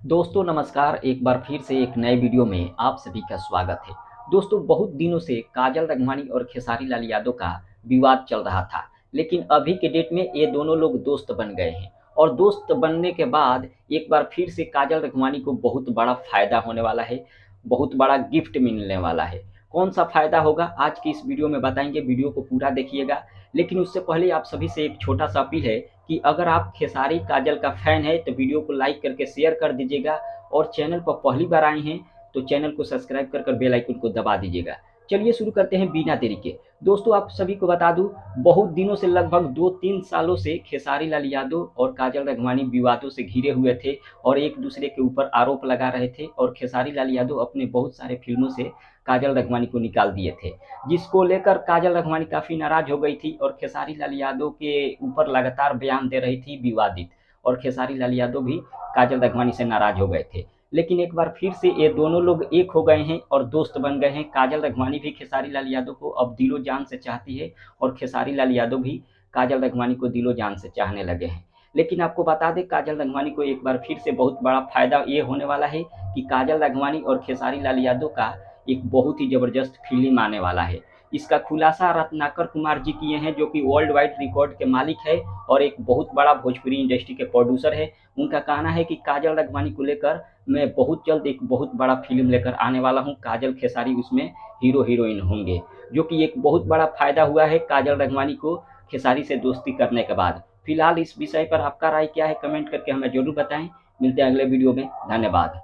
दोस्तों नमस्कार। एक बार फिर से एक नए वीडियो में आप सभी का स्वागत है। दोस्तों बहुत दिनों से काजल रघवानी और खेसारी लाल यादव का विवाद चल रहा था, लेकिन अभी के डेट में ये दोनों लोग दोस्त बन गए हैं। और दोस्त बनने के बाद एक बार फिर से काजल रघवानी को बहुत बड़ा फायदा होने वाला है, बहुत बड़ा गिफ्ट मिलने वाला है। कौन सा फायदा होगा आज की इस वीडियो में बताएंगे, वीडियो को पूरा देखिएगा। लेकिन उससे पहले आप सभी से एक छोटा सा अपील है कि अगर आप खेसारी काजल का फैन है तो वीडियो को लाइक करके शेयर कर दीजिएगा, और चैनल पर पहली बार आए हैं तो चैनल को सब्सक्राइब कर बेल आइकन को दबा दीजिएगा। चलिए शुरू करते हैं बिना देरी के। दोस्तों आप सभी को बता दूं, बहुत दिनों से लगभग 2-3 सालों से खेसारी लाल यादव और काजल रघवानी विवादों से घिरे हुए थे और एक दूसरे के ऊपर आरोप लगा रहे थे, और खेसारी लाल यादव अपने बहुत सारे फिल्मों से काजल रघवानी को निकाल दिए थे, जिसको लेकर काजल रघवानी काफ़ी नाराज हो गई थी और खेसारी लाल यादव के ऊपर लगातार बयान दे रही थी विवादित। और खेसारी लाल यादव भी काजल रघवानी से नाराज हो गए थे। लेकिन एक बार फिर से ये दोनों लोग एक हो गए हैं और दोस्त बन गए हैं। काजल रघवानी भी खेसारी लाल यादव को अब दिलो जान से चाहती है, और खेसारी लाल यादव भी काजल रघवानी को दिलो जान से चाहने लगे हैं। लेकिन आपको बता दें, काजल रघवानी को एक बार फिर से बहुत बड़ा फायदा ये होने वाला है कि काजल रघवानी और खेसारी लाल यादव का एक बहुत ही ज़बरदस्त फिल्म आने वाला है। इसका खुलासा रत्नाकर कुमार जी किए हैं, जो कि वर्ल्ड वाइड रिकॉर्ड के मालिक है और एक बहुत बड़ा भोजपुरी इंडस्ट्री के प्रोड्यूसर है। उनका कहना है कि काजल रघवानी को लेकर मैं बहुत जल्द एक बहुत बड़ा फिल्म लेकर आने वाला हूं। काजल खेसारी उसमें हीरो हीरोइन होंगे, जो कि एक बहुत बड़ा फायदा हुआ है काजल रघवानी को खेसारी से दोस्ती करने के बाद। फिलहाल इस विषय पर आपका राय क्या है, कमेंट करके हमें जरूर बताएं। मिलते हैं अगले वीडियो में। धन्यवाद।